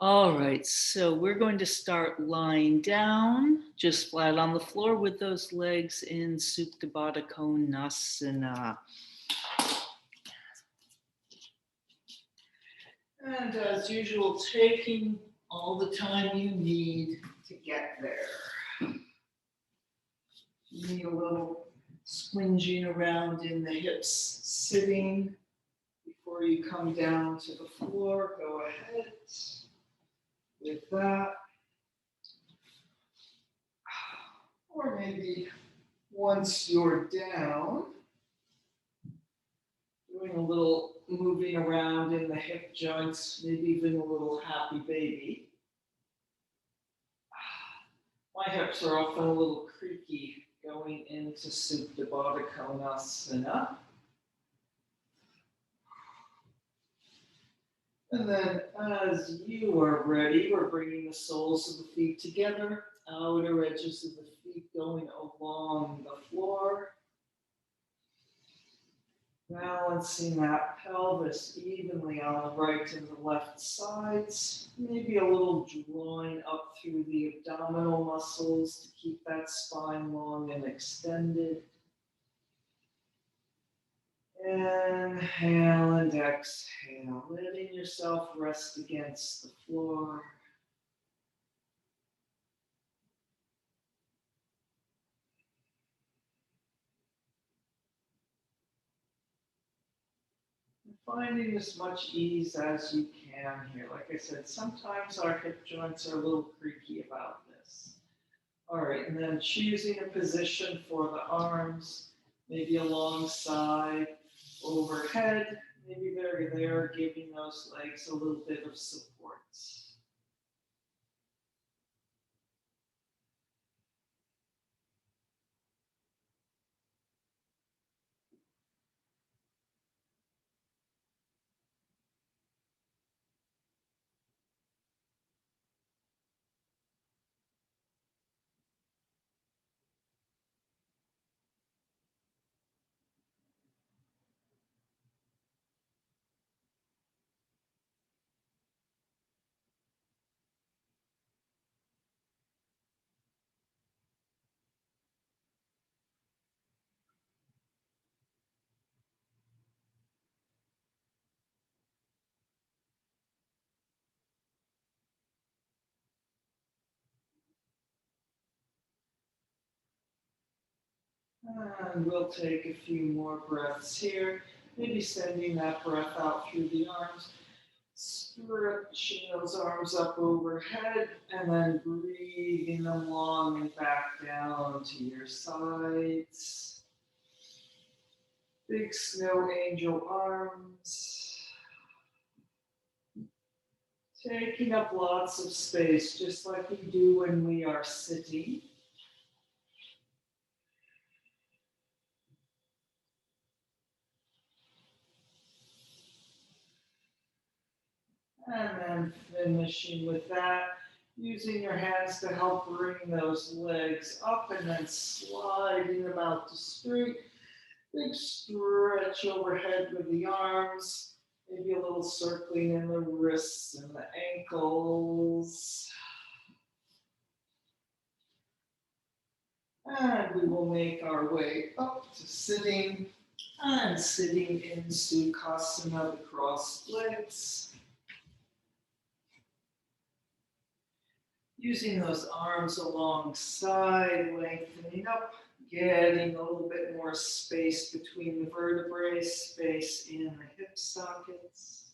All right, so we're going to start lying down, just flat on the floor with those legs in Supta Baddha Konasana. And as usual, taking all the time you need to get there. You need a little squinging around in the hips, sitting before you come down to the floor. Go ahead with that. Or maybe once you're down, doing a little moving around in the hip joints, maybe even a little happy baby. My hips are often a little creaky going into Supta Baddha Konasana. And then as you are ready, we're bringing the soles of the feet together, outer edges of the feet going along the floor. Balancing that pelvis evenly on the right and the left sides. Maybe a little drawing up through the abdominal muscles to keep that spine long and extended. Inhale and exhale, letting yourself rest against the floor. Finding as much ease as you can here. Like I said, sometimes our hip joints are a little creaky about this. All right, and then choosing a position for the arms, maybe alongside, overhead, maybe they're there, giving those legs a little bit of support. And we'll take a few more breaths here. Maybe sending that breath out through the arms. Stretching those arms up overhead and then breathing them long and back down to your sides. Big snow angel arms. Taking up lots of space, just like we do when we are sitting. And then finishing with that, using your hands to help bring those legs up and then sliding them out to straight. Big stretch overhead with the arms, maybe a little circling in the wrists and the ankles. And we will make our way up to sitting and sitting in Sukhasana, the crossed legs. Using those arms alongside, lengthening up, getting a little bit more space between the vertebrae, space in the hip sockets.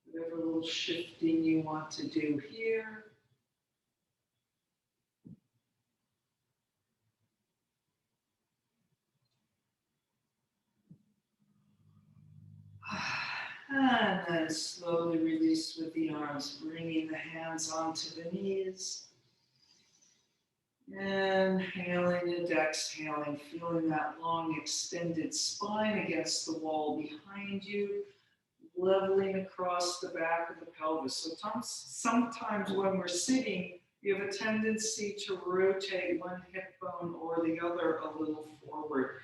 Whatever little shifting you want to do here. And then slowly release with the arms, bringing the hands onto the knees. Inhaling and exhaling, feeling that long extended spine against the wall behind you, leveling across the back of the pelvis. So sometimes when we're sitting, you have a tendency to rotate one hip bone or the other a little forward.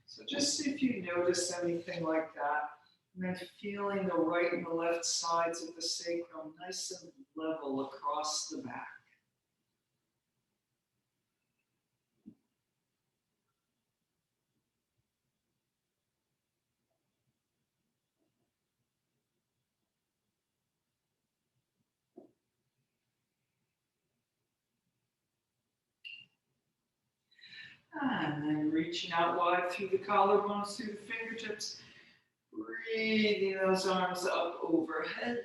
So just if you notice anything like that, And then feeling the right and the left sides of the sacrum nice and level across the back. And then reaching out wide through the collarbones, through the fingertips. Breathing those arms up overhead.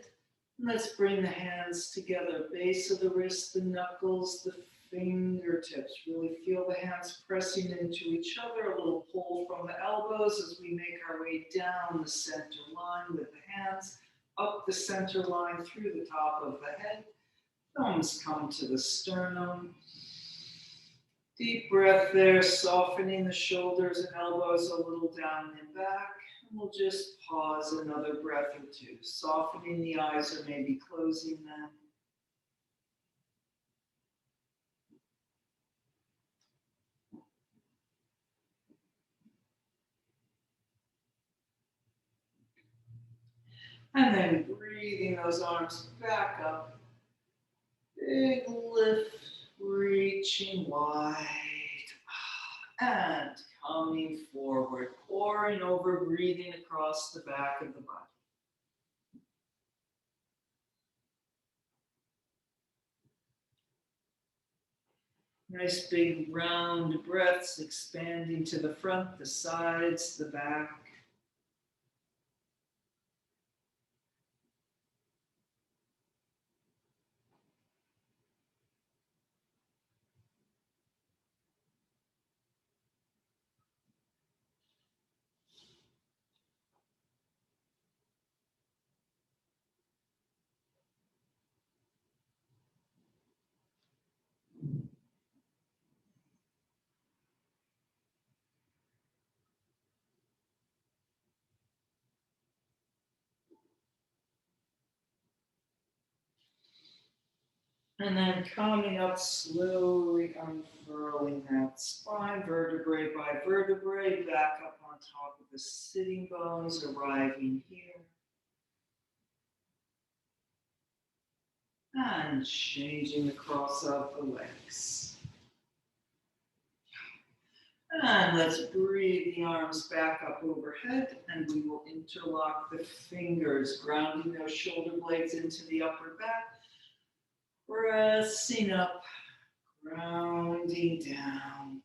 Let's bring the hands together, base of the wrist, the knuckles, the fingertips. Really feel the hands pressing into each other. A little pull from the elbows as we make our way down the center line with the hands, up the center line through the top of the head. Thumbs come to the sternum. Deep breath there, softening the shoulders and elbows a little down and back. And we'll just pause another breath or two, softening the eyes or maybe closing them. And then breathing those arms back up. Big lift, reaching wide. And coming forward, pouring over, breathing across the back of the body. Nice big round breaths, expanding to the front, the sides, the back. And then coming up slowly, unfurling that spine, vertebrae by vertebrae, back up on top of the sitting bones, arriving here. And changing the cross of the legs. And let's breathe the arms back up overhead, and we will interlock the fingers, grounding those shoulder blades into the upper back. Pressing up, grounding down,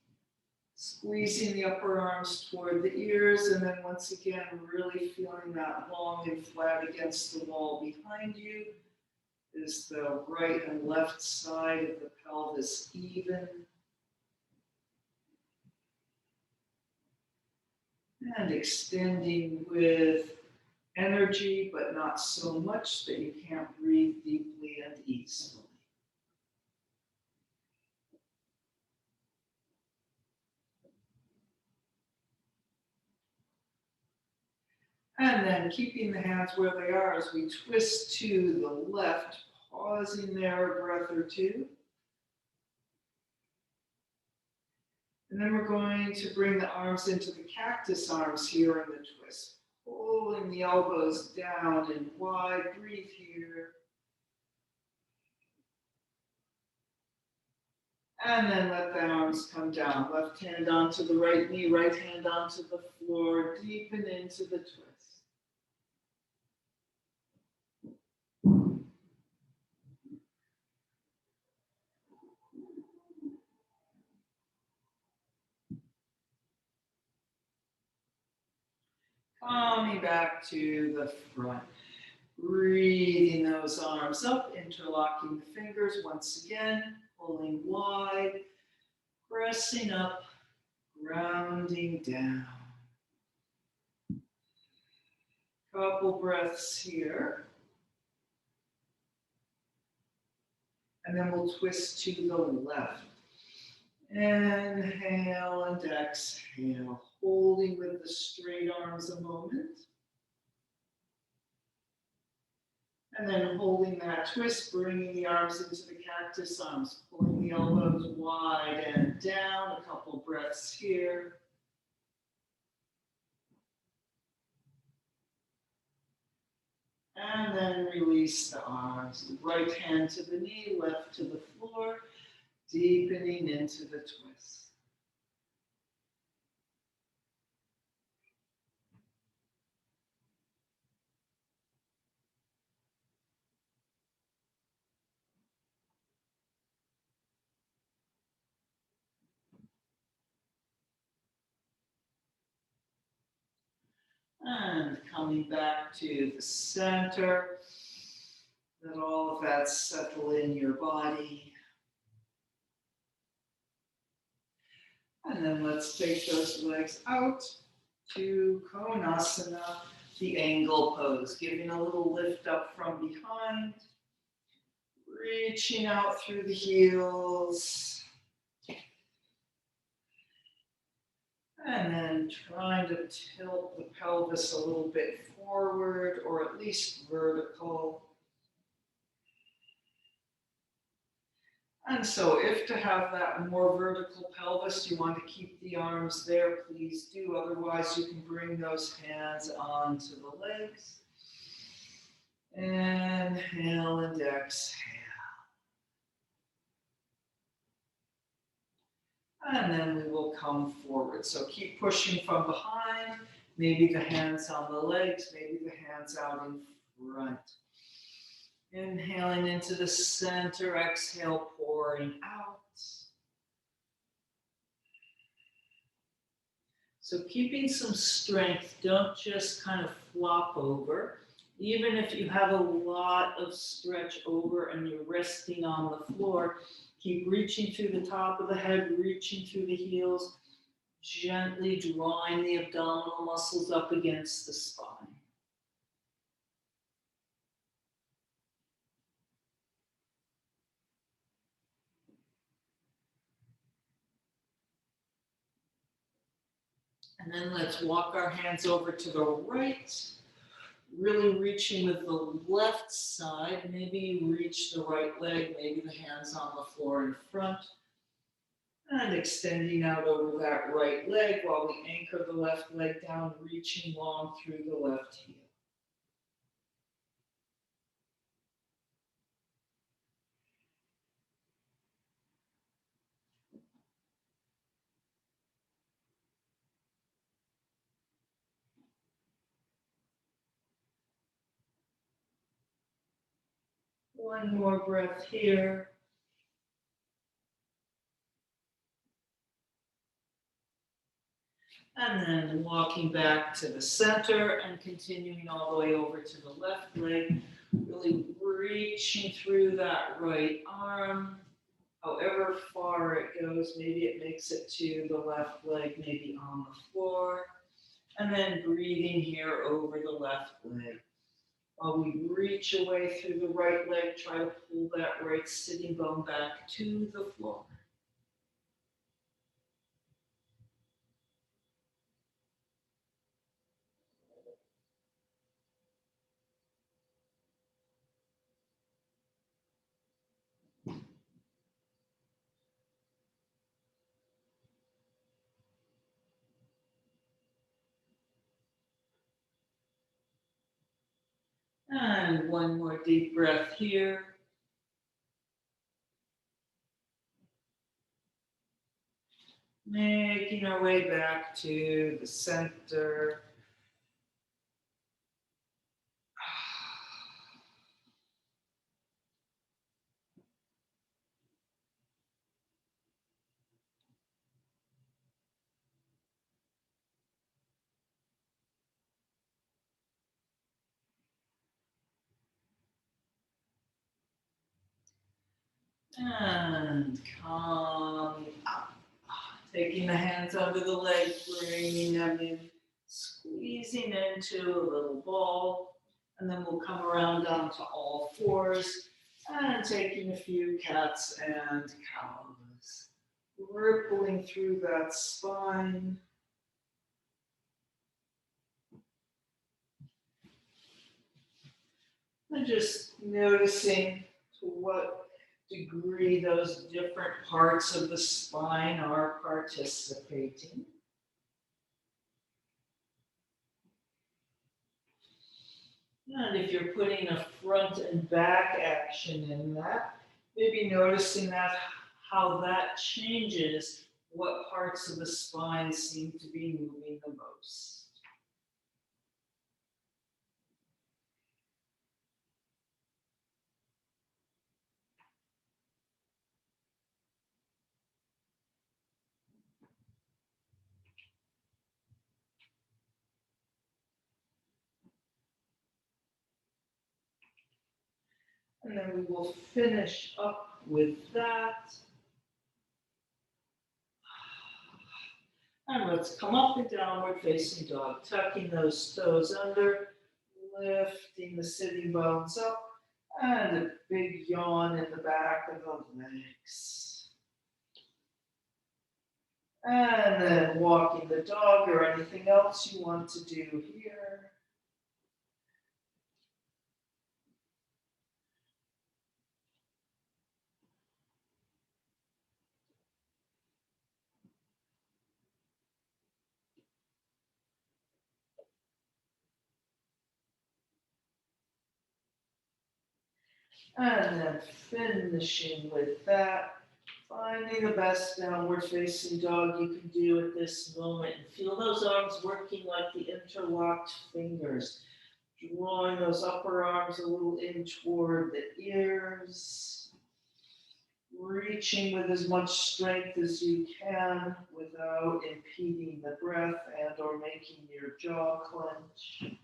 squeezing the upper arms toward the ears, and then once again, really feeling that long and flat against the wall behind you. Is the right and left side of the pelvis even? And extending with energy, but not so much that you can't breathe deeply and easily. And then keeping the hands where they are as we twist to the left, pausing there a breath or two. And then we're going to bring the arms into the cactus arms here in the twist. Pulling the elbows down and wide. Breathe here. And then let the arms come down. Left hand onto the right knee, right hand onto the floor. Deepen into the twist. Coming back to the front. Breathing those arms up, interlocking the fingers once again, pulling wide, pressing up, grounding down. Couple breaths here. And then we'll twist to the left. Inhale and exhale, holding with the straight arms a moment. And then holding that twist, bringing the arms into the cactus arms, pulling the elbows wide and down. A couple breaths here. And then release the arms. Right hand to the knee, left to the floor, deepening into the twist. And coming back to the center, let all of that settle in your body. And then let's take those legs out to Konasana, the angle pose, giving a little lift up from behind, reaching out through the heels, and then trying to tilt the pelvis a little bit forward or at least vertical. And so if to have that more vertical pelvis, you want to keep the arms there, please do. Otherwise, you can bring those hands onto the legs. Inhale and exhale. And then we will come forward. So keep pushing from behind. Maybe the hands on the legs, maybe the hands out in front. Inhaling into the center, exhale, pouring out. So keeping some strength, don't just kind of flop over. Even if you have a lot of stretch over and you're resting on the floor, keep reaching through the top of the head, reaching through the heels, gently drawing the abdominal muscles up against the spine. And then let's walk our hands over to the right, really reaching with the left side. Maybe you reach the right leg, maybe the hands on the floor in front. And extending out over that right leg while we anchor the left leg down, reaching long through the left heel. One more breath here. And then walking back to the center and continuing all the way over to the left leg, really reaching through that right arm, however far it goes. Maybe it makes it to the left leg, maybe on the floor. And then breathing here over the left leg. While we reach away through the right leg, try to pull that right sitting bone back to the floor. And one more deep breath here. Making our way back to the center. And coming up. Taking the hands under the legs, bringing them in, squeezing into a little ball. And then we'll come around onto all fours and taking a few cats and cows. Rippling through that spine. And just noticing to what degree those different parts of the spine are participating. And if you're putting a front and back action in that, maybe noticing that how that changes what parts of the spine seem to be moving the most. And then we will finish up with that. And let's come up in downward facing dog, tucking those toes under, lifting the sitting bones up, and a big yawn in the back of the legs. And then walking the dog or anything else you want to do here. And then finishing with that, finding the best downward facing dog you can do at this moment. And feel those arms working like the interlocked fingers, drawing those upper arms a little in toward the ears, reaching with as much strength as you can without impeding the breath and or making your jaw clench.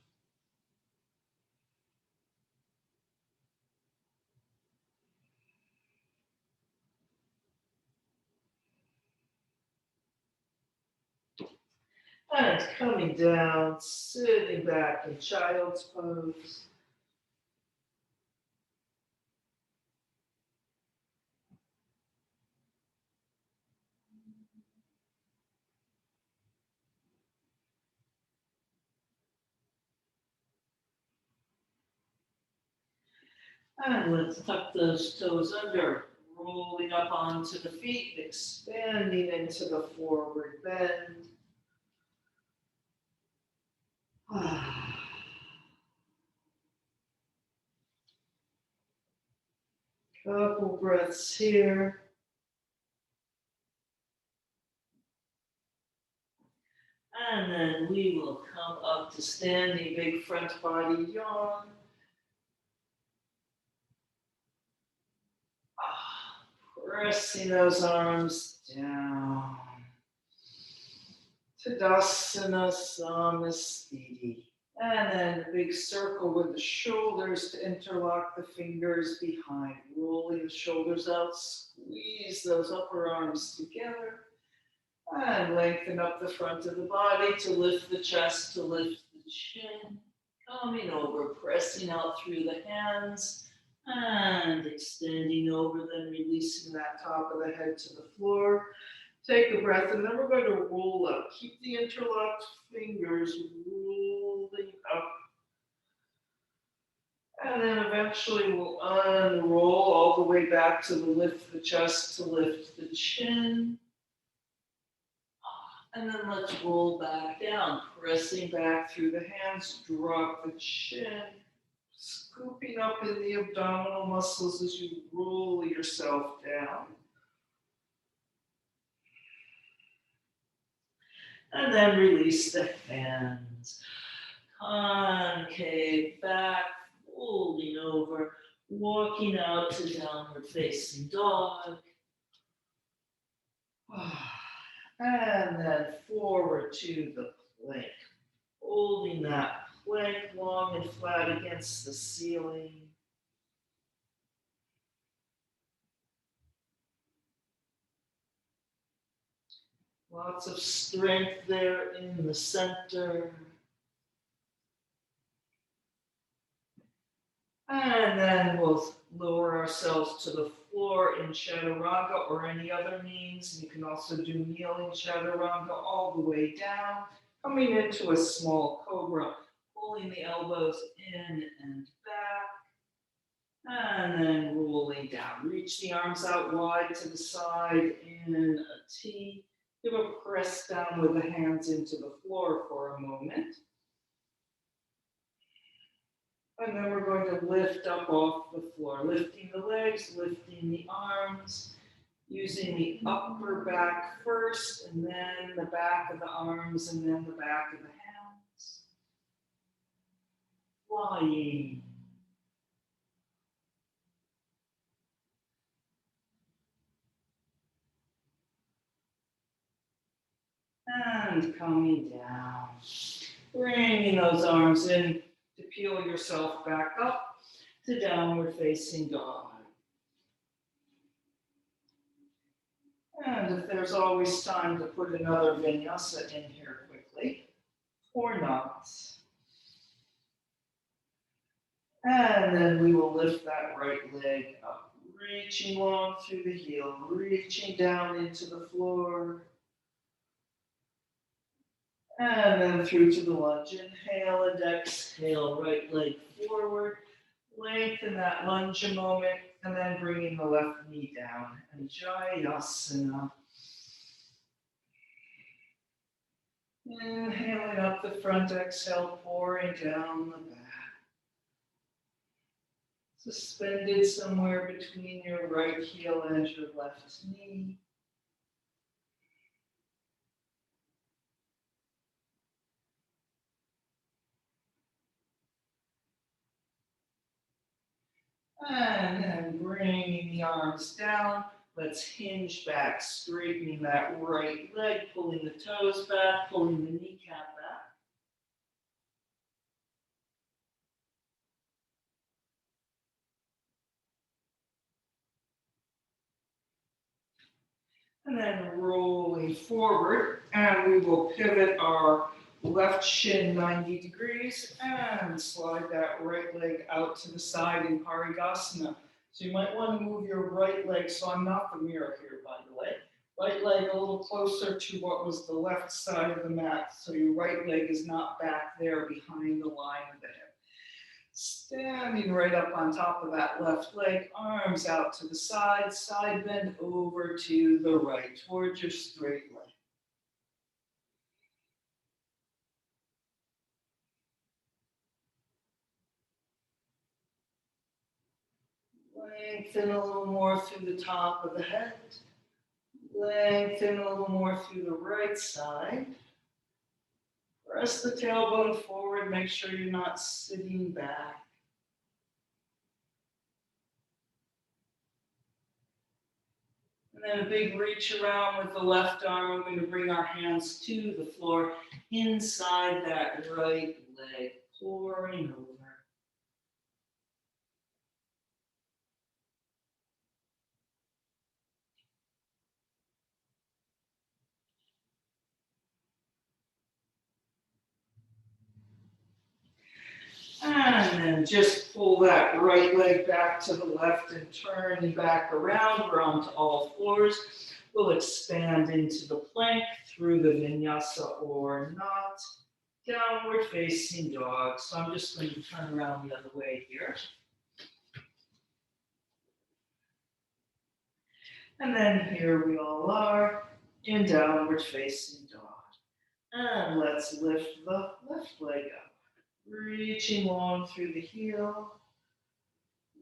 And coming down, sitting back in child's pose. And let's tuck those toes under, rolling up onto the feet, expanding into the forward bend. Couple breaths here. And then we will come up to standing big front body yawn. Pressing those arms down. Tadasana Samastiti. And then a big circle with the shoulders to interlock the fingers behind. Rolling the shoulders out, squeeze those upper arms together. And lengthen up the front of the body to lift the chest, to lift the chin. Coming over, pressing out through the hands. And extending over, then releasing that top of the head to the floor. Take a breath, and then we're going to roll up. Keep the interlocked fingers rolling up. And then eventually we'll unroll all the way back to the lift the chest, to lift the chin. And then let's roll back down, pressing back through the hands, drop the chin, scooping up in the abdominal muscles as you roll yourself down. And then release the hands. Concave back, folding over, walking out to downward facing dog. And then forward to the plank. Holding that plank long and flat against the ceiling. Lots of strength there in the center. And then we'll lower ourselves to the floor in chaturanga or any other means. You can also do kneeling chaturanga all the way down, coming into a small cobra, pulling the elbows in and back, and then rolling down. Reach the arms out wide to the side in a T. Give a press down with the hands into the floor for a moment. And then we're going to lift up off the floor, lifting the legs, lifting the arms, using the upper back first, and then the back of the arms, and then the back of the hands. Flying. And coming down. Bringing those arms in to peel yourself back up to downward facing dog. And if there's always time to put another vinyasa in here quickly, or not. And then we will lift that right leg up, reaching long through the heel, reaching down into the floor. And then through to the lunge. Inhale and exhale, right leg forward. Lengthen that lunge a moment, and then bringing the left knee down. Anjayasana. Inhaling up the front, exhale, pouring down the back. Suspended somewhere between your right heel and your left knee. And then bringing the arms down. Let's hinge back, straightening that right leg, pulling the toes back, pulling the kneecap back. And then rolling forward, and we will pivot our left shin 90 degrees and slide that right leg out to the side in Parigasana. So you might want to move your right leg, so I'm not the mirror here, by the way. Right leg a little closer to what was the left side of the mat, so your right leg is not back there behind the line of the hip. Standing right up on top of that left leg, arms out to the side, side bend over to the right, towards your straight leg. Lengthen a little more through the top of the head. Lengthen a little more through the right side. Press the tailbone forward, make sure you're not sitting back. And then a big reach around with the left arm. We're going to bring our hands to the floor inside that right leg, pouring over. And then just pull that right leg back to the left and turn back around. We're onto all fours. We'll expand into the plank through the vinyasa or not. Downward facing dog. So I'm just going to turn around the other way here. And then here we all are in downward facing dog. And let's lift the left leg up. Reaching long through the heel.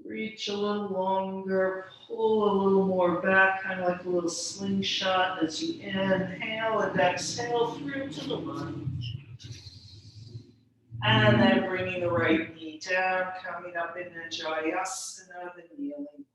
Reach a little longer, pull a little more back, kind of like a little slingshot as you inhale and exhale through to the lunge. And then bringing the right knee down, coming up in Anjayasana, the kneeling lunge.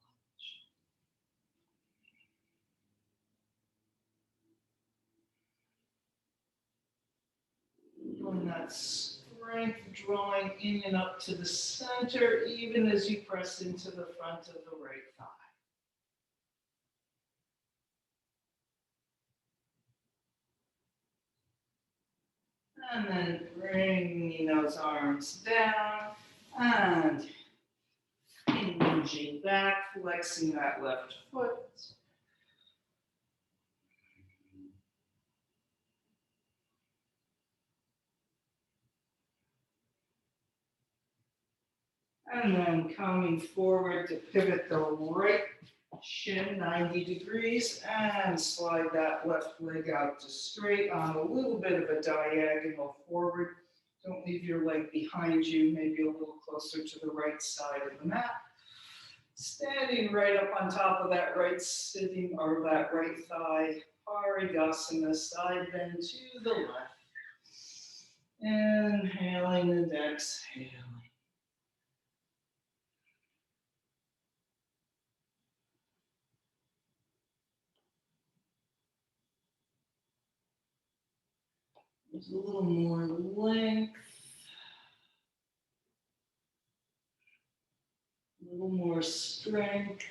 Feeling that strength drawing in and up to the center, even as you press into the front of the right thigh. And then bringing those arms down and hinging back, flexing that left foot. And then coming forward to pivot the right shin 90 degrees and slide that left leg out to straight on a little bit of a diagonal forward Don't leave your leg behind you, maybe a little closer to the right side of the mat. Standing right up on top of that right sitting or that right thigh, Parigasana, side bend to the left. Inhaling and exhaling. There's a little more length. A little more strength.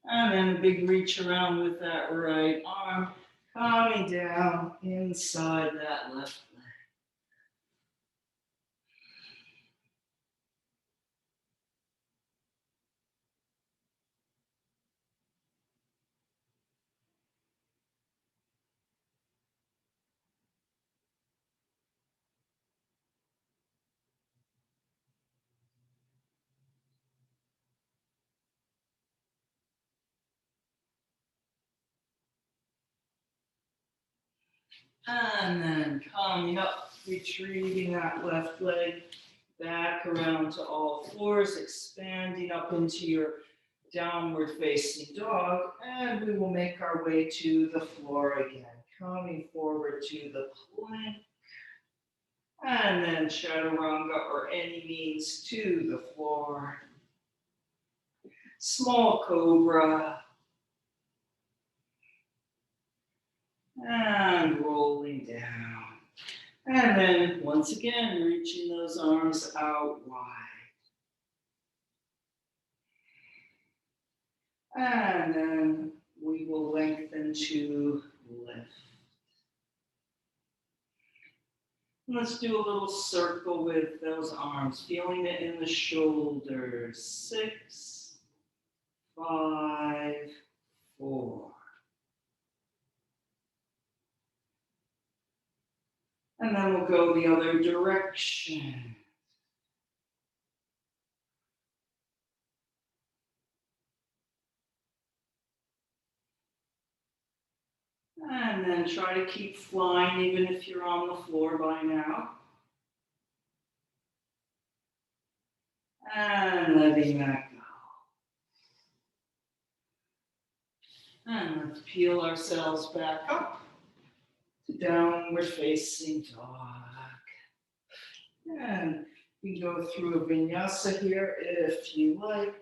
And then a big reach around with that right arm, coming down inside that left leg. And then coming up, retrieving that left leg back around to all fours, expanding up into your downward facing dog, and we will make our way to the floor again. Coming forward to the plank, and then chaturanga or any means to the floor. Small cobra, and rolling down. And then once again, reaching those arms out wide. And then we will lengthen to lift. Let's do a little circle with those arms, feeling it in the shoulders. 6, 5, 4. And then we'll go the other direction. And then try to keep flying even if you're on the floor by now. And letting that go. And let's peel ourselves back up to downward facing dog. And we go through a vinyasa here if you like.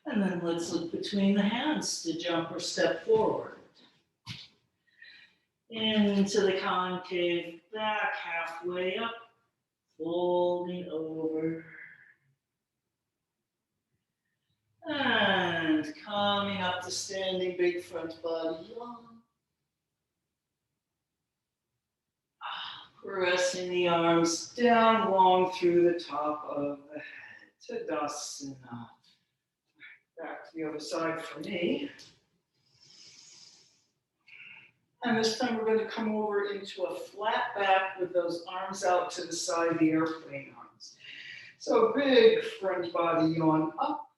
And then let's look between the hands to jump or step forward. Into the concave, back halfway up, folding over. And coming up to standing big front body yawn. Pressing the arms down long through the top of the head. Tadasana. Back to the other side for me. And this time we're going to come over into a flat back with those arms out to the side, the airplane arms. So big front body yawn up.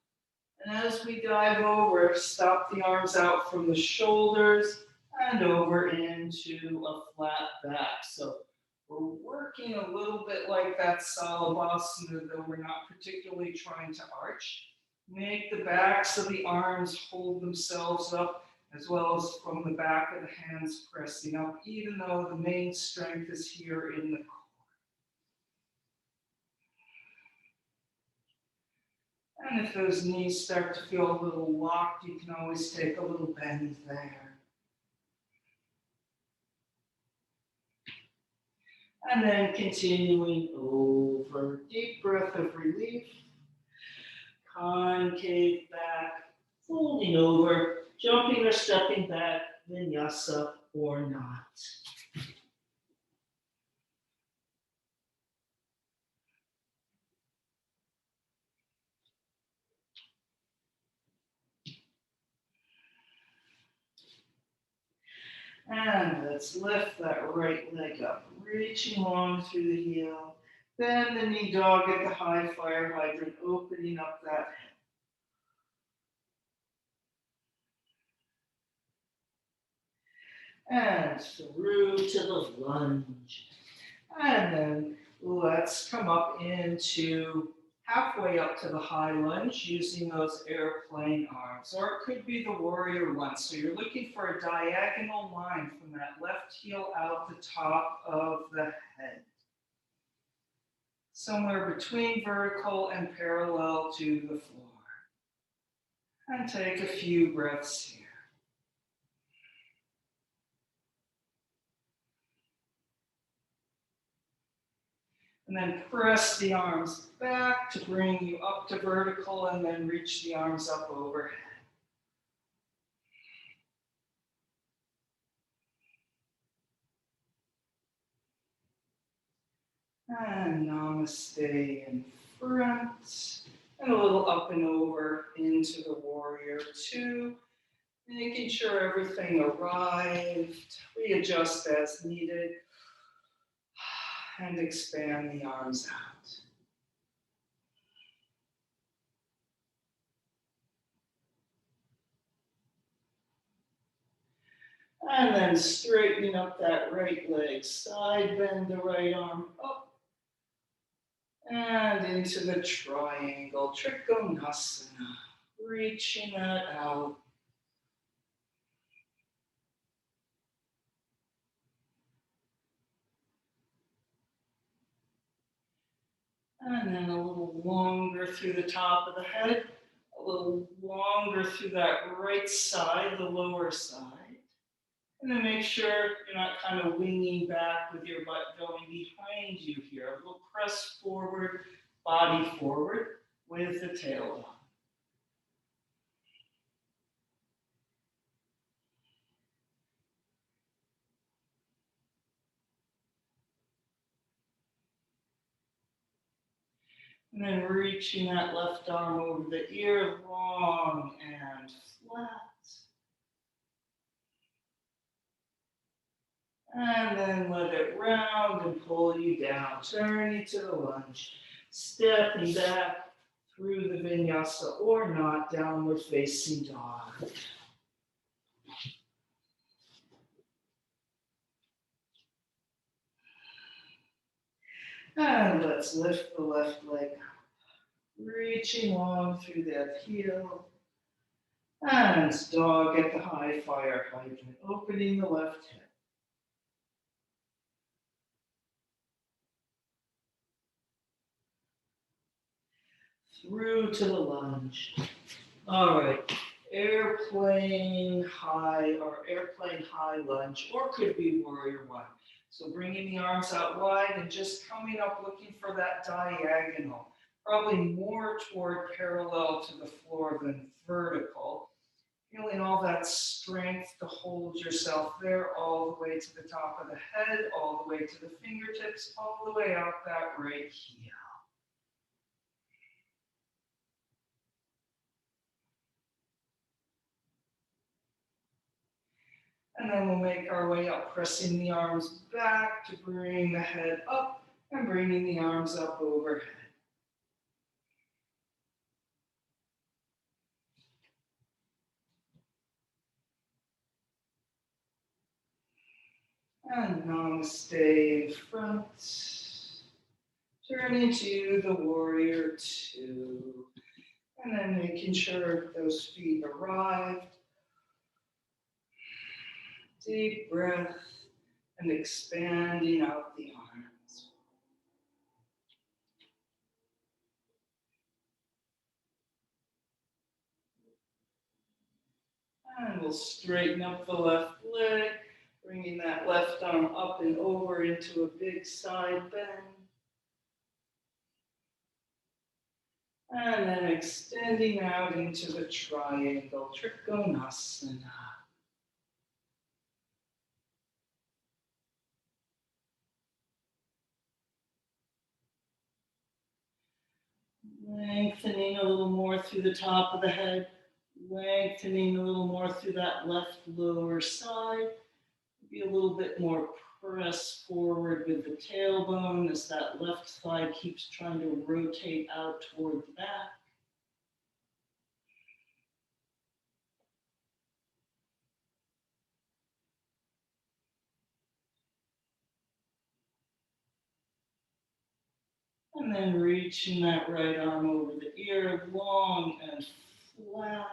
And as we dive over, stop the arms out from the shoulders and over into a flat back. So we're working a little bit like that Salabhasana, though we're not particularly trying to arch. Make the backs of the arms hold themselves up, as well as from the back of the hands pressing up, even though the main strength is here in the core. And if those knees start to feel a little locked, you can always take a little bend there. And then continuing over, deep breath of relief, concave back, folding over, jumping or stepping back, vinyasa or not. And let's lift that right leg up, reaching long through the heel. Then the knee dog at the high fire hydrant, opening up that and through to the lunge. And then let's come up into halfway up to the high lunge using those airplane arms, or it could be the warrior one. So you're looking for a diagonal line from that left heel out the top of the head, somewhere between vertical and parallel to the floor. And take a few breaths here. And then press the arms back to bring you up to vertical, and then reach the arms up overhead. And namaste in front. And a little up and over into the warrior two. Making sure everything arrived. Readjust as needed. And expand the arms out. And then straightening up that right leg. Side bend the right arm up. And into the triangle, Trikonasana. Reaching that out. And then a little longer through the top of the head. A little longer through that right side, the lower side. And then make sure you're not kind of winging back with your butt going behind you here. A little press forward, body forward with the tail up. And then reaching that left arm over the ear, long and flat. And then let it round and pull you down, turning to the lunge, stepping back through the vinyasa or not, downward facing dog. And let's lift the left leg up, reaching long through that heel. And dog at the high fire hydrant, opening the left hip. Through to the lunge. All right, airplane high lunge, or could be warrior one. So bringing the arms out wide and just coming up looking for that diagonal, probably more toward parallel to the floor than vertical. Feeling all that strength to hold yourself there all the way to the top of the head, all the way to the fingertips, all the way out that right heel. And then we'll make our way up, pressing the arms back to bring the head up and bringing the arms up overhead. And namaste in front. Turning to the warrior two. And then making sure those feet arrived. Deep breath and expanding out the arms. And we'll straighten up the left leg, bringing that left arm up and over into a big side bend. And then extending out into the triangle, Trikonasana. Lengthening a little more through the top of the head, lengthening a little more through that left lower side, Be a little bit more press forward with the tailbone as that left thigh keeps trying to rotate out toward the back. And then reaching that right arm over the ear, long and flat.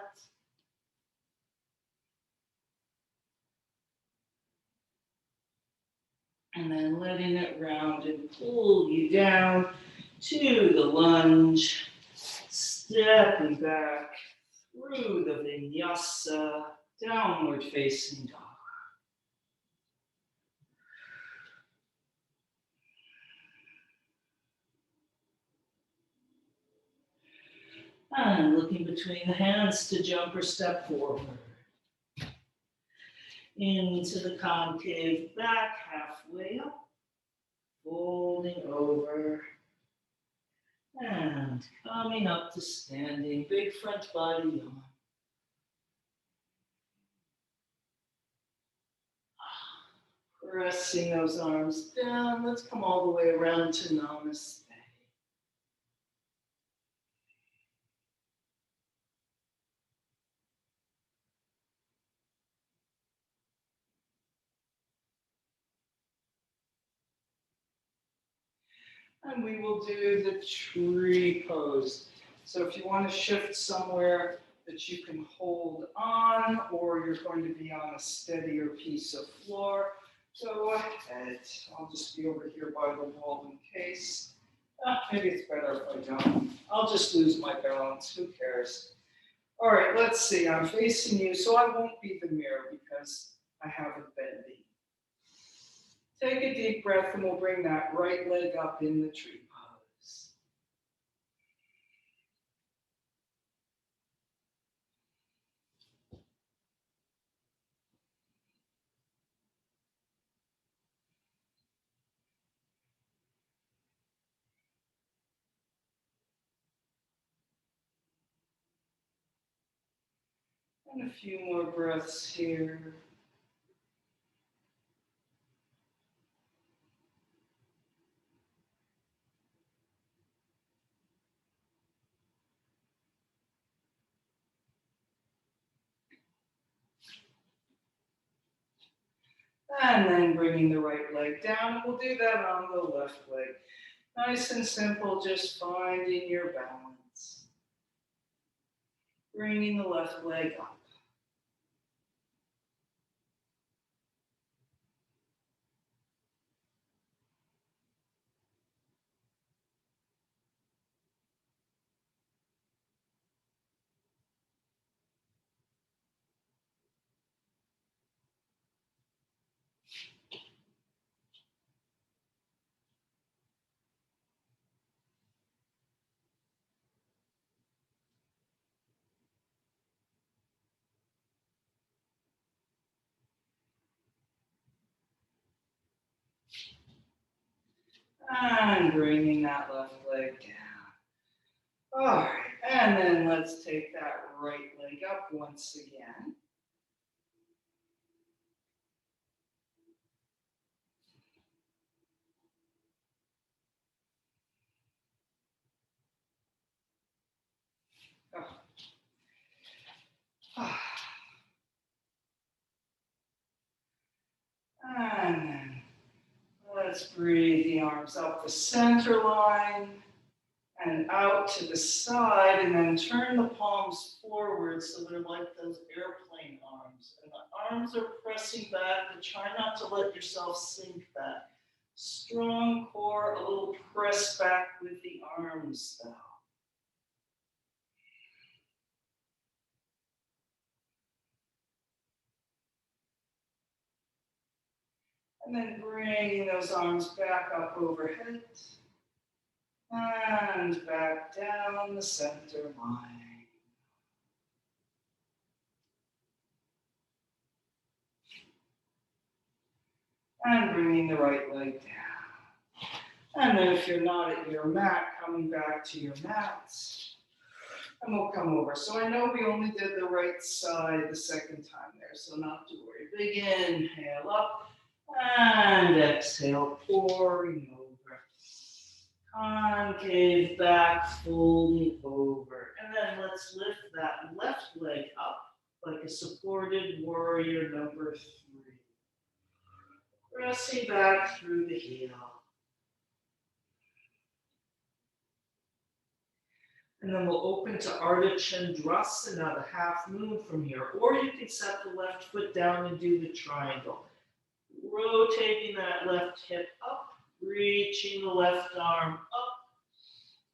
And then letting it round and pull you down to the lunge. Stepping back through the vinyasa, downward facing dog. And looking between the hands to jump or step forward. Into the concave back, halfway up. Folding over. And coming up to standing, big front body yawn. Pressing those arms down. Let's come all the way around to namaste. And we will do the tree pose. So if you want to shift somewhere that you can hold on, or you're going to be on a steadier piece of floor, go ahead. I'll just be over here by the wall in case. Maybe it's better if I don't. I'll just lose my balance. Who cares? All right, let's see. I'm facing you, so I won't be the mirror because I haven't bending. Take a deep breath and we'll bring that right leg up in the tree pose. And a few more breaths here. And then bringing the right leg down. We'll do that on the left leg. Nice and simple, just finding your balance. Bringing the left leg up. And bringing that left leg down. All right, and then let's take that right leg up once again. And then let's breathe the arms up the center line and out to the side, and then turn the palms forward so they're like those airplane arms. And the arms are pressing back, but try not to let yourself sink back. Strong core, a little press back with the arms though. And then bringing those arms back up overhead and back down the center line. And bringing the right leg down. And then if you're not at your mat, coming back to your mats. And we'll come over. So I know we only did the right side the second time there, so not to worry. Big inhale up. And exhale, pouring over. Concave back, folding over. And then let's lift that left leg up like a supported warrior number 3. Pressing back through the heel. And then we'll open to Ardha Chandrasana, the half moon from here. Or you can set the left foot down and do the triangle. Rotating that left hip up, reaching the left arm up.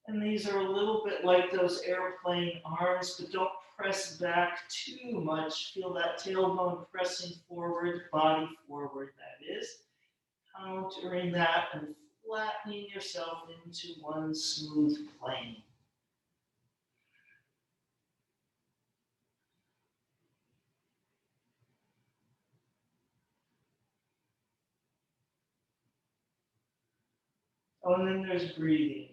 And these are a little bit like those airplane arms, but don't press back too much. Feel that tailbone pressing forward, body forward, that is. Countering that and flattening yourself into one smooth plane. Oh, and then there's breathing.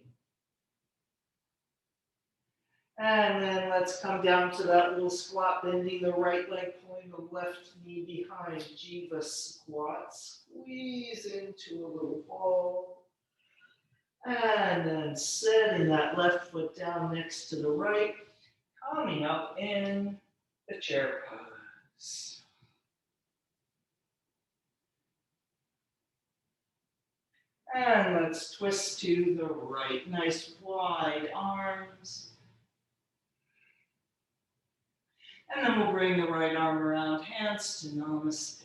And then let's come down to that little squat, bending the right leg, pulling the left knee behind. Jiva squat. Squeeze into a little ball. And then setting that left foot down next to the right. Coming up in the chair pose. And let's twist to the right. Nice wide arms. And then we'll bring the right arm around, hands to Namaste.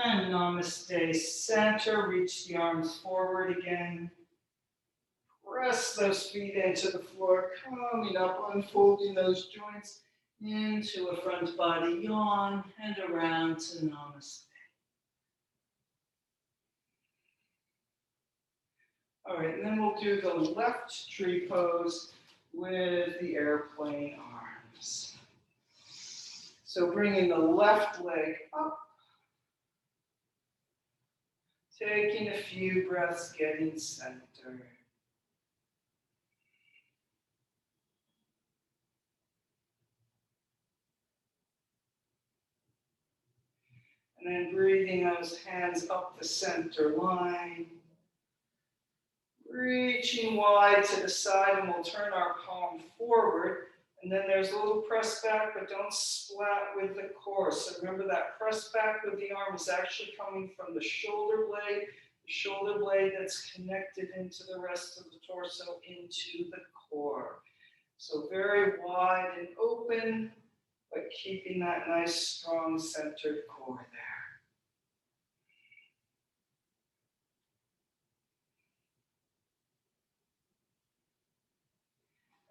And Namaste center, reach the arms forward again. Press those feet into the floor, coming up, unfolding those joints into a front body yawn and around to Namaste. All right, and then we'll do the left tree pose with the airplane arms. So bringing the left leg up, taking a few breaths, getting centered. And then breathing those hands up the center line. Reaching wide to the side, and we'll turn our palm forward. And then there's a little press back, but don't splat with the core. So remember that press back with the arm is actually coming from the shoulder blade that's connected into the rest of the torso, into the core. So very wide and open, but keeping that nice, strong, centered core there.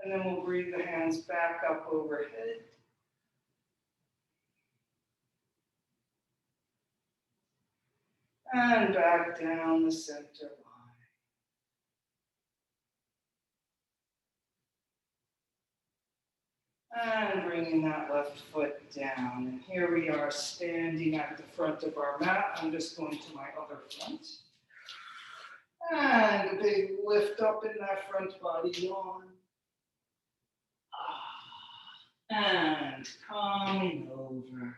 And then we'll breathe the hands back up overhead. And back down the center line. And bringing that left foot down. And here we are standing at the front of our mat. I'm just going to my other front. And a big lift up in that front body yawn. And coming over.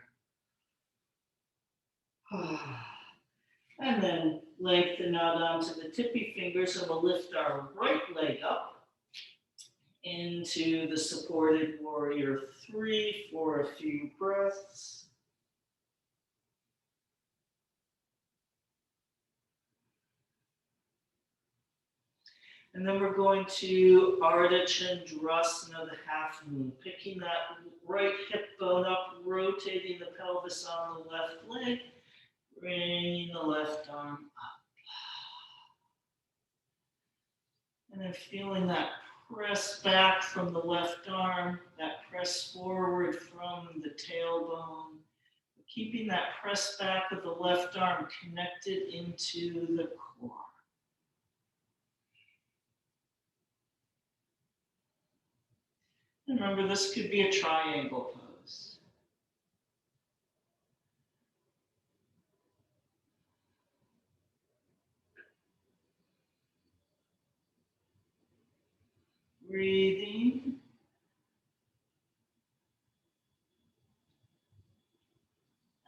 And then lengthen out onto the tippy fingers, and we'll lift our right leg up into the supported warrior 3 for a few breaths. And then we're going to Ardha Chandrasana, the half moon, picking that right hip bone up, rotating the pelvis on the left leg, bringing the left arm up. And then feeling that press back from the left arm, that press forward from the tailbone. Keeping that press back of the left arm connected into the core. And remember, this could be a triangle pose. Breathing.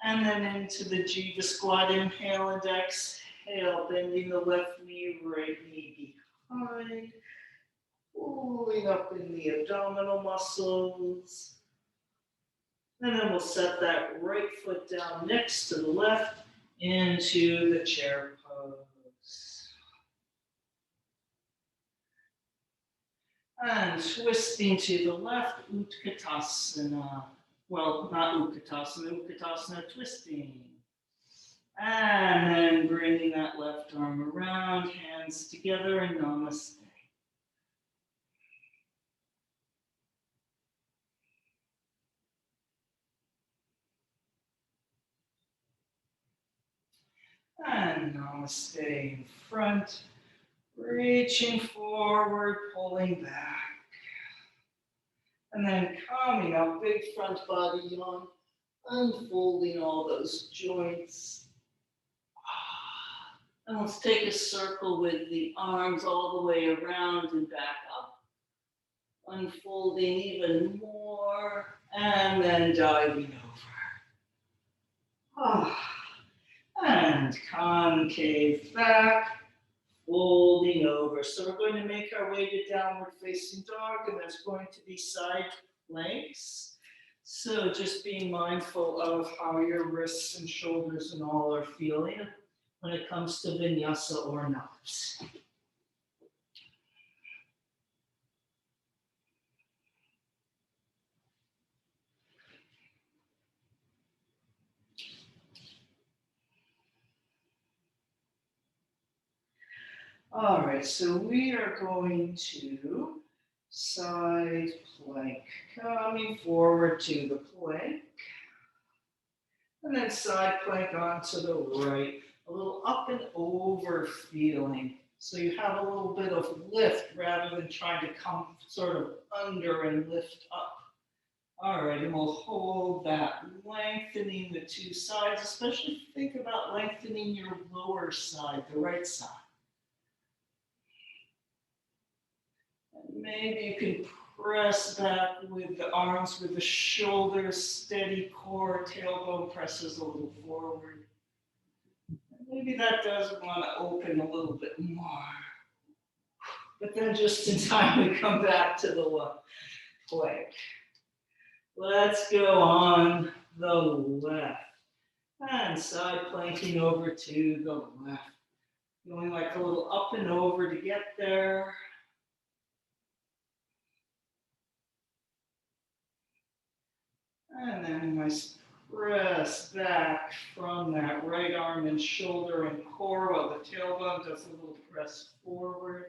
And then into the Jiva squat. Inhale and exhale, bending the left knee, right knee behind. Pulling up in the abdominal muscles. And then we'll set that right foot down next to the left into the chair pose. And twisting to the left, Utkatasana. Well, not Utkatasana, Utkatasana twisting. And then bringing that left arm around, hands together, and Namaste. And Namaste in front, reaching forward, pulling back. And then coming up, big front body yawn, unfolding all those joints. And let's take a circle with the arms all the way around and back up. Unfolding even more, and then diving over. And concave back, folding over. So we're going to make our way to downward facing dog, and there's going to be side planks. So just being mindful of how your wrists and shoulders and all are feeling when it comes to vinyasa or not. All right, so we are going to side plank, coming forward to the plank, and then side plank onto the right, a little up and over feeling. So you have a little bit of lift rather than trying to come sort of under and lift up. All right, and we'll hold that, lengthening the two sides, especially think about lengthening your lower side, the right side. Maybe you can press back with the arms, with the shoulders, steady core, tailbone presses a little forward. Maybe that does want to open a little bit more. But then just in time we come back to the plank. Let's go on the left. And side planking over to the left. Going like a little up and over to get there. And then a nice press back from that right arm and shoulder and core while the tailbone does a little press forward.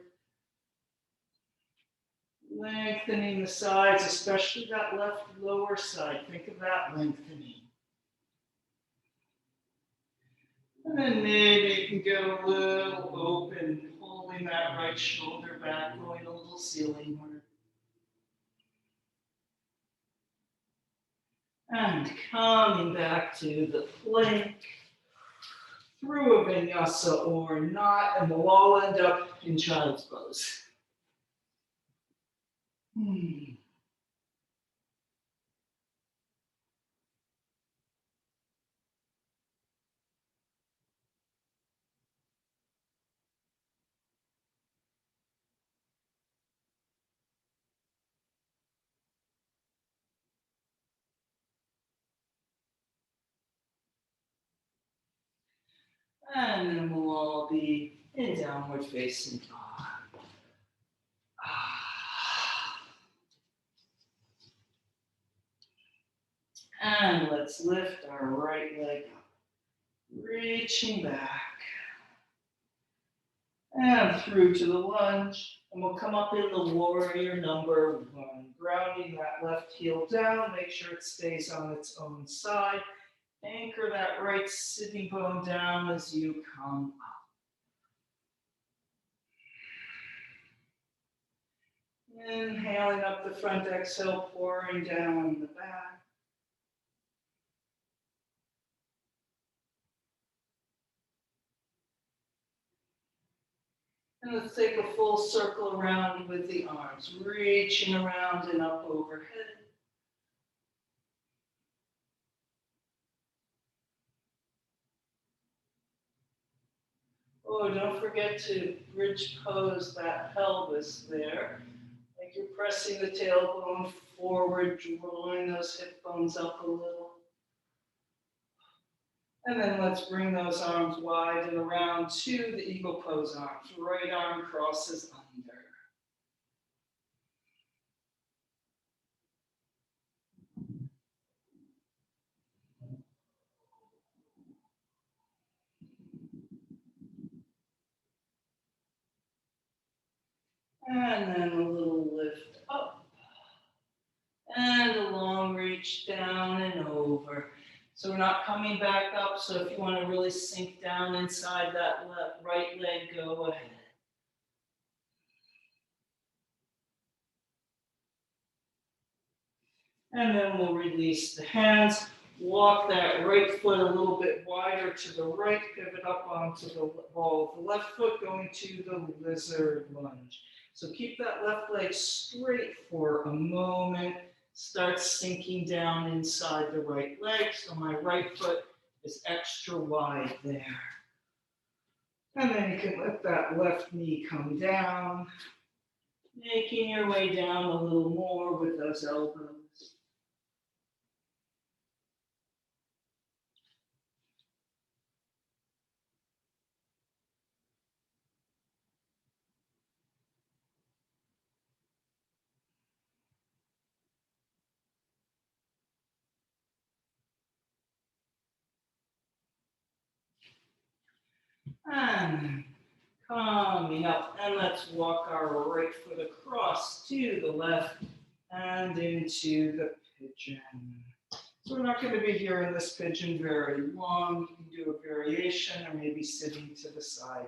Lengthening the sides, especially that left lower side. Think of that lengthening. And then maybe you can get a little open, pulling that right shoulder back, going a little ceiling work. And coming back to the plank, through a vinyasa or not, and we'll all end up in child's pose. And then we'll all be in downward facing dog. And let's lift our right leg up, reaching back. And through to the lunge. And we'll come up in the warrior number one. Grounding that left heel down, make sure it stays on its own side. Anchor that right sitting bone down as you come up. Inhaling up the front, exhale, pouring down the back. And let's take a full circle around with the arms, reaching around and up overhead. Oh, don't forget to bridge pose that pelvis there. Like you're pressing the tailbone forward, drawing those hip bones up a little. And then let's bring those arms wide and around to the eagle pose arms. Right arm crosses under. And then a little lift up. And a long reach down and over. So we're not coming back up, so if you want to really sink down inside that right leg, go ahead. And then we'll release the hands. Walk that right foot a little bit wider to the right, pivot up onto the ball of the left foot, going to the lizard lunge. So keep that left leg straight for a moment. Start sinking down inside the right leg, so my right foot is extra wide there. And then you can let that left knee come down, making your way down a little more with those elbows. And coming up, and let's walk our right foot across to the left and into the pigeon. So we're not going to be here in this pigeon very long. You can do a variation or maybe sitting to the side.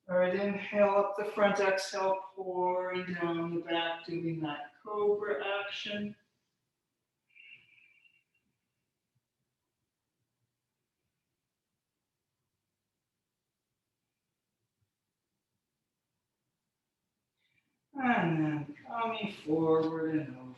All right, inhale up the front, exhale, pouring down the back, doing that cobra action. And then coming forward and over.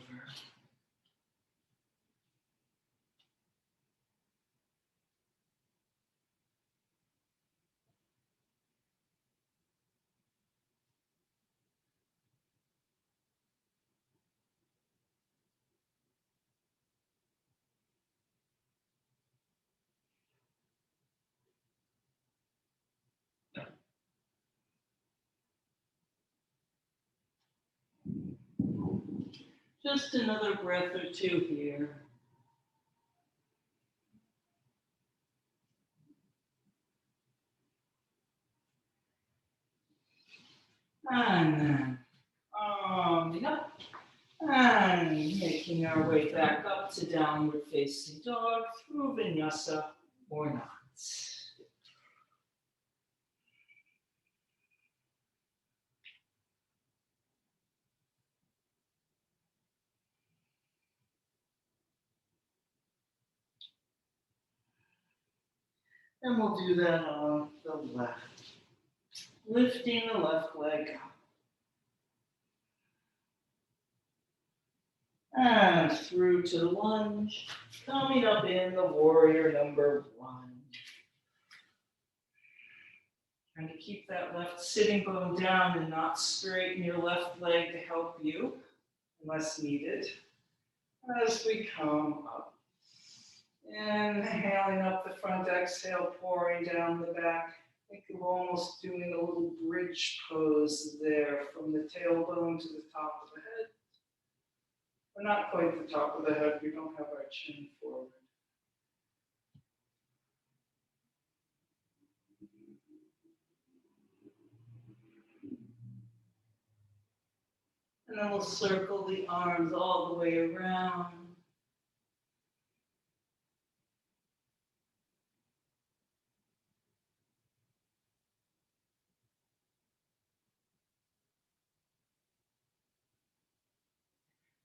Just another breath or two here. And then coming up and making our way back up to downward facing dog through vinyasa or not. And we'll do that on the left. Lifting the left leg up. And through to the lunge. Coming up in the warrior number one. Trying to keep that left sitting bone down and not straighten your left leg to help you, unless needed. As we come up. Inhaling up the front, exhale, pouring down the back. Think of almost doing a little bridge pose there from the tailbone to the top of the head. We're not quite the top of the head, we don't have our chin forward. And then we'll circle the arms all the way around.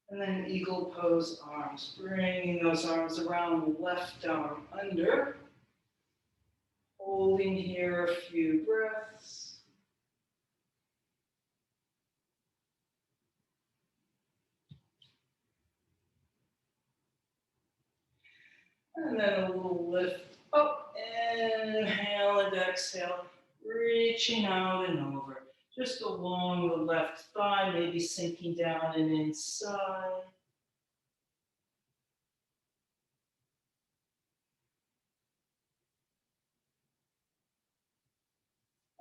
And then eagle pose arms, bringing those arms around, left arm under. Holding here a few breaths. And then a little lift up, inhale and exhale, reaching out and over. Just along the left thigh, maybe sinking down and inside.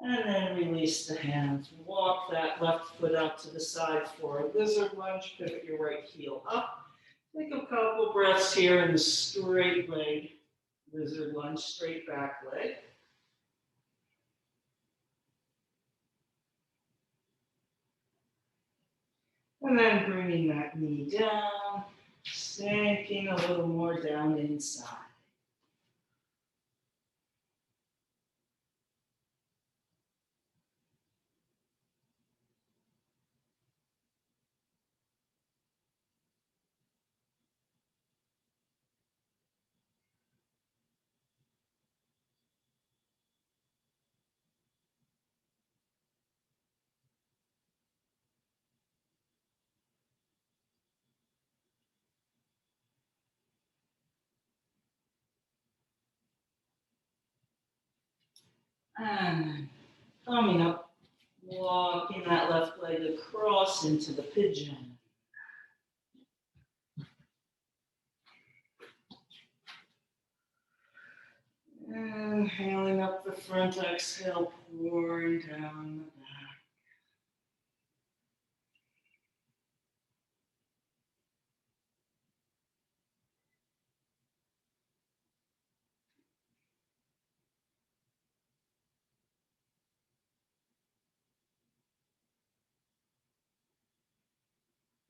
And then release the hands. Walk that left foot out to the side for a lizard lunge. Pivot your right heel up. Take a couple breaths here in the straight leg. Lizard lunge, straight back leg. And then bringing that knee down, sinking a little more down inside. And coming up, walking that left leg across into the pigeon. Inhaling up the front, exhale, pouring down the back.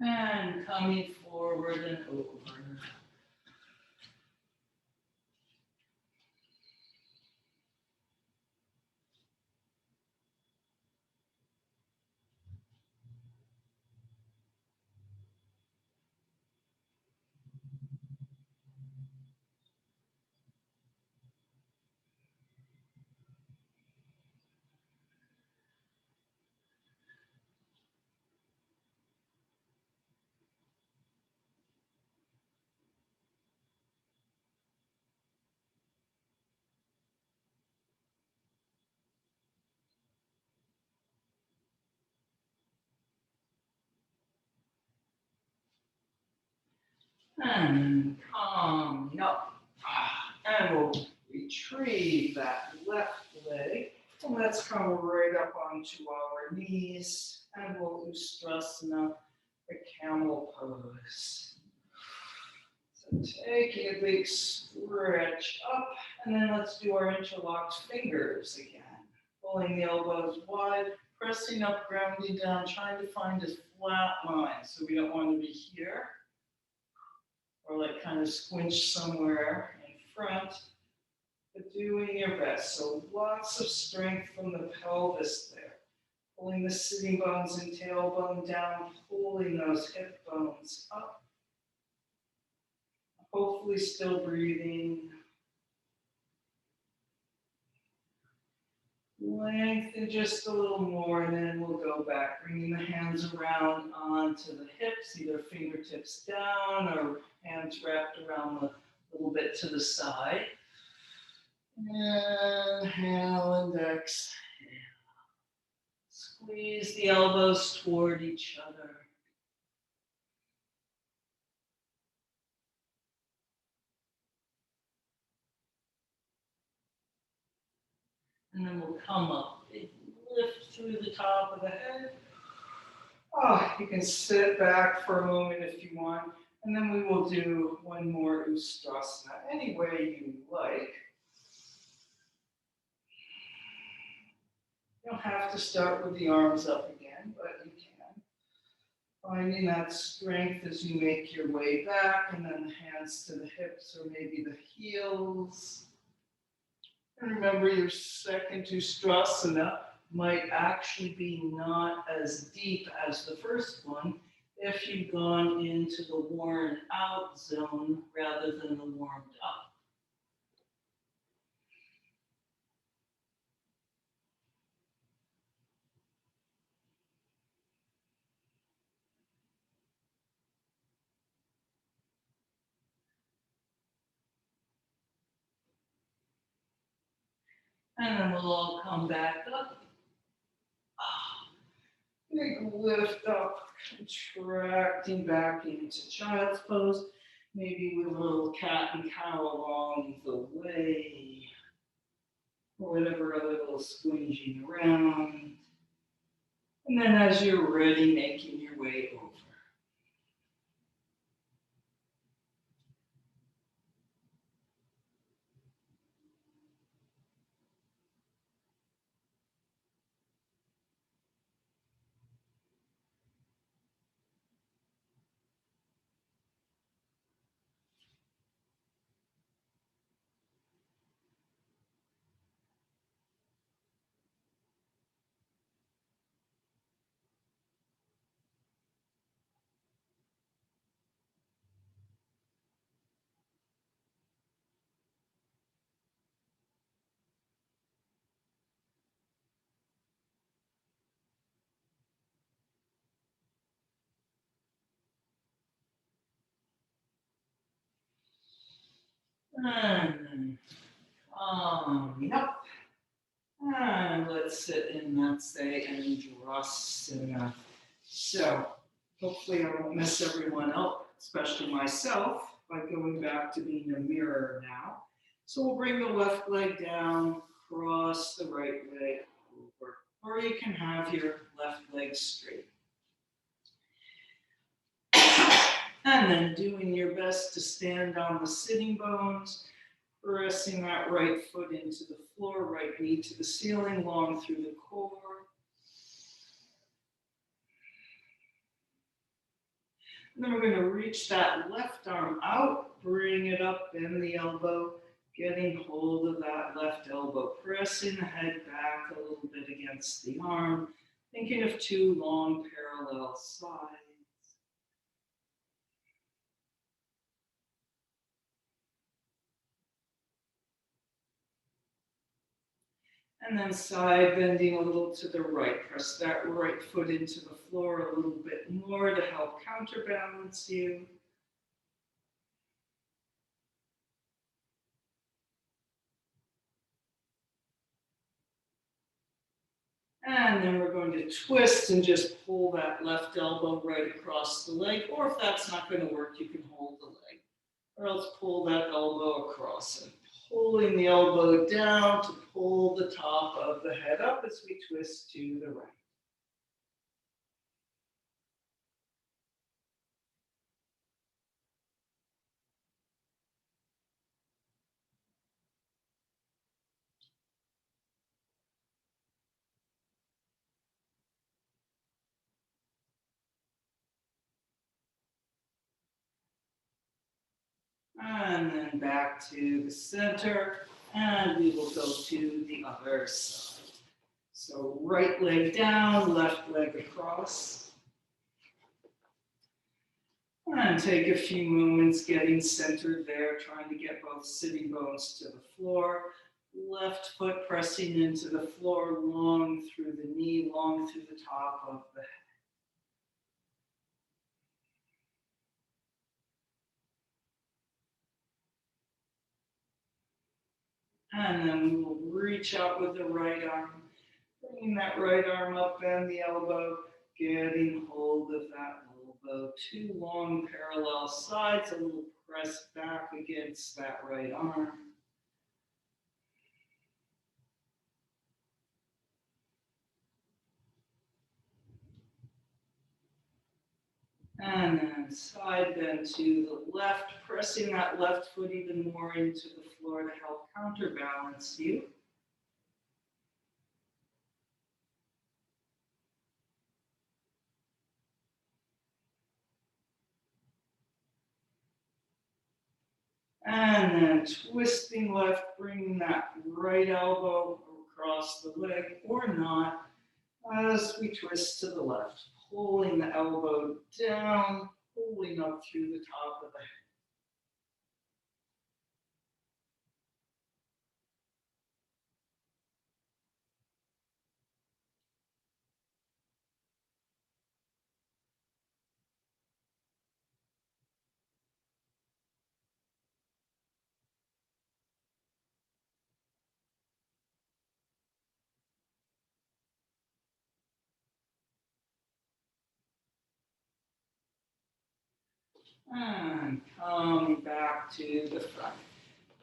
And coming forward and over. And coming up. And we'll retrieve that left leg. And let's come right up onto our knees. And we'll Ustrasana, the camel pose. So taking a big stretch up. And then let's do our interlocked fingers again. Pulling the elbows wide, pressing up, grounding down, trying to find a flat line. So we don't want to be here, or like kind of squinch somewhere in front, but doing your best. So lots of strength from the pelvis there. Pulling the sitting bones and tailbone down, pulling those hip bones up. Hopefully still breathing. Lengthen just a little more, and then we'll go back, bringing the hands around onto the hips, either fingertips down or hands wrapped around a little bit to the side. Inhale and exhale. Squeeze the elbows toward each other. And then we'll come up, big lift through the top of the head. You can sit back for a moment if you want, and then we will do one more Ustrasana, any way you like. You don't have to start with the arms up again, but you can. Finding that strength as you make your way back, and then the hands to the hips or maybe the heels. And remember, your second Ustrasana might actually be not as deep as the first one if you've gone into the worn out zone rather than the warmed up. And then we'll all come back up. Ah, big lift up, contracting back into child's pose. Maybe with a little cat and cow along the way. Or whatever other little squinging around. And then as you're ready, making your way over. And up. And let's sit in that stay Andrasana. So hopefully I won't mess everyone up, especially myself, by going back to being a mirror now. So we'll bring the left leg down, cross the right leg over, or you can have your left leg straight. And then doing your best to stand on the sitting bones, pressing that right foot into the floor, right knee to the ceiling, long through the core. And then we're going to reach that left arm out, bring it up, bend the elbow, getting hold of that left elbow, pressing the head back a little bit against the arm, thinking of two long parallel sides. And then side bending a little to the right. Press that right foot into the floor a little bit more to help counterbalance you. And then we're going to twist and just pull that left elbow right across the leg. Or if that's not going to work, you can hold the leg. Or else pull that elbow across and pulling the elbow down to pull the top of the head up as we twist to the right. And then back to the center, and we will go to the other side. So right leg down, left leg across. And take a few moments getting centered there, trying to get both sitting bones to the floor. Left foot pressing into the floor, long through the knee, long through the top of the head. And then we will reach out with the right arm, bringing that right arm up, bend the elbow, getting hold of that elbow. Two long parallel sides, a little press back against that right arm. And then side bend to the left, pressing that left foot even more into the floor to help counterbalance you. And then twisting left, bringing that right elbow across the leg or not as we twist to the left, pulling the elbow down, pulling up through the top of the head. And coming back to the front.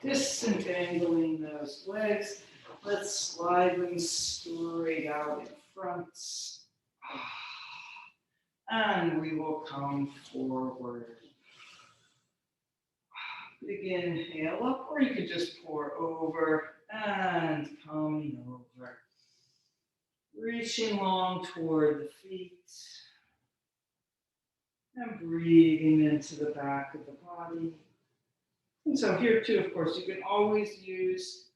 Disentangling those legs. Let's slide them straight out in front. And we will come forward. Big inhale up, or you could just pour over and coming over. Reaching long toward the feet. And breathing into the back of the body. And so here too, of course, you can always use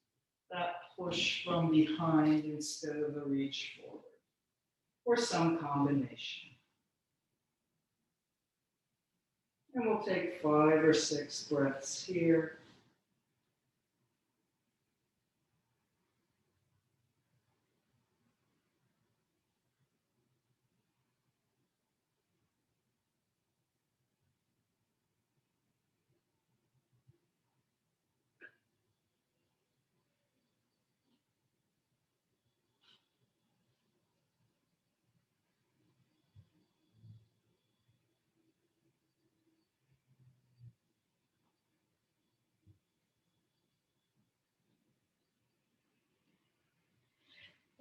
that push from behind instead of the reach forward, or some combination. And we'll take 5 or 6 breaths here.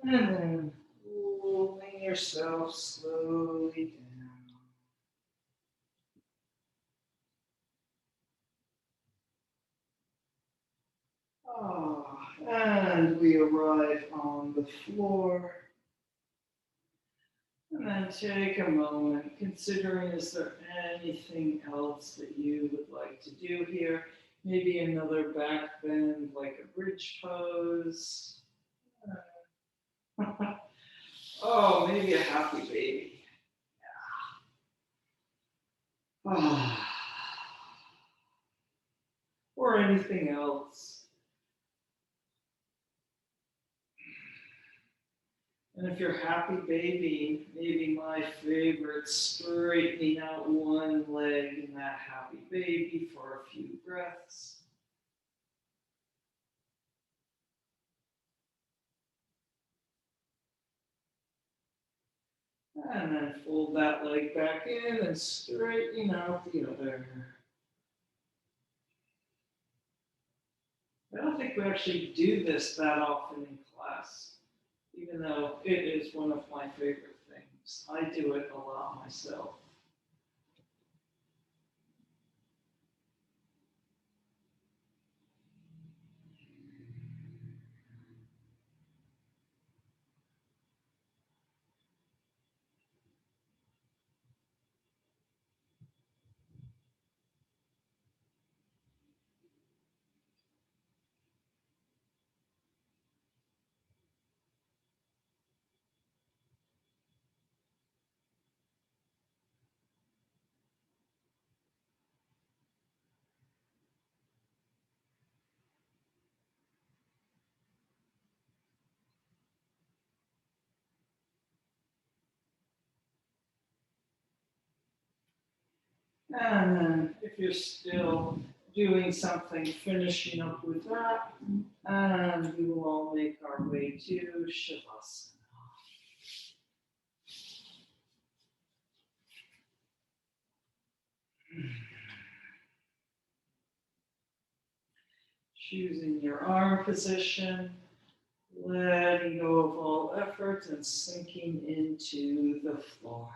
And then pulling yourself slowly down. And we arrive on the floor. And then take a moment, considering is there anything else that you would like to do here? Maybe another back bend like a bridge pose. Oh, maybe a happy baby. Ah. Or anything else. And if you're happy baby, maybe my favorite, straightening out one leg in that happy baby for a few breaths. And then fold that leg back in and straighten out the other. I don't think we actually do this that often in class, even though it is one of my favorite things. I do it a lot myself. And then if you're still doing something, finishing up with that, and we will all make our way to Shavasana. Choosing your arm position, letting go of all effort and sinking into the floor.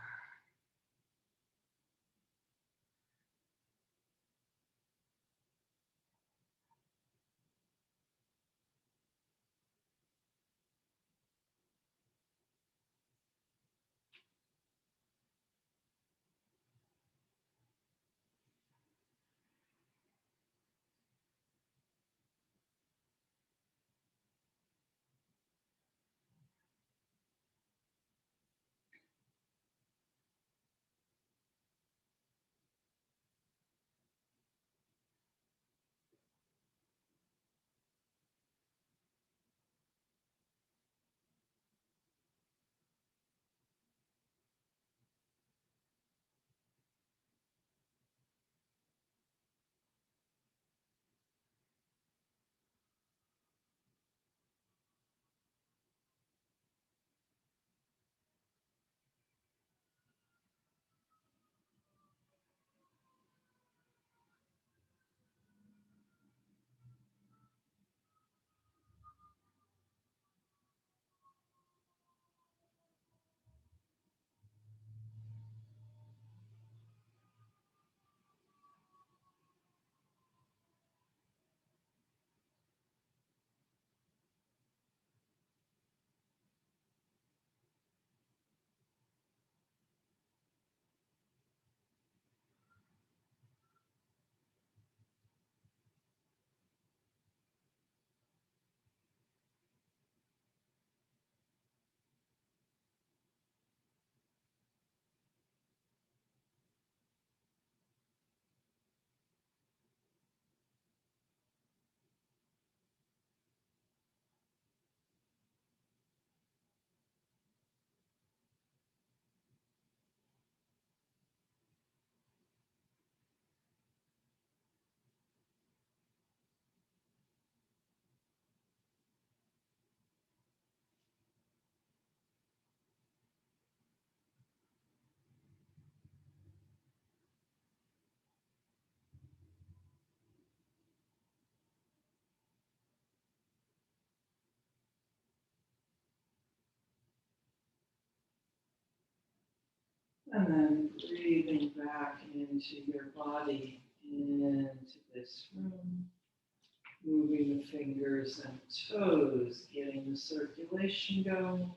And then breathing back into your body, into this room. Moving the fingers and toes, getting the circulation going.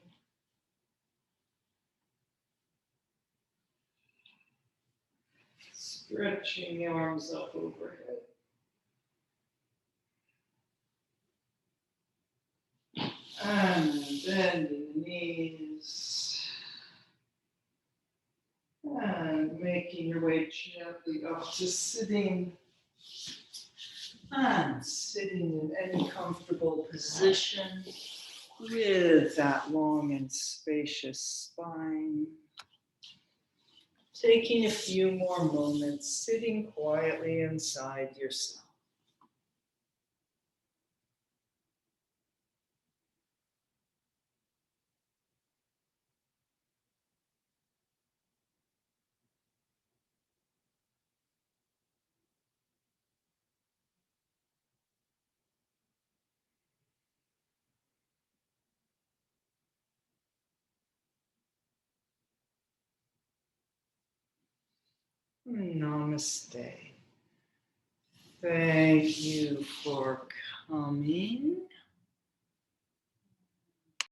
Stretching the arms up overhead. And bending the knees. And making your way gently up to sitting. And sitting in any comfortable position with that long and spacious spine. Taking a few more moments, sitting quietly inside yourself. Namaste. Thank you for coming.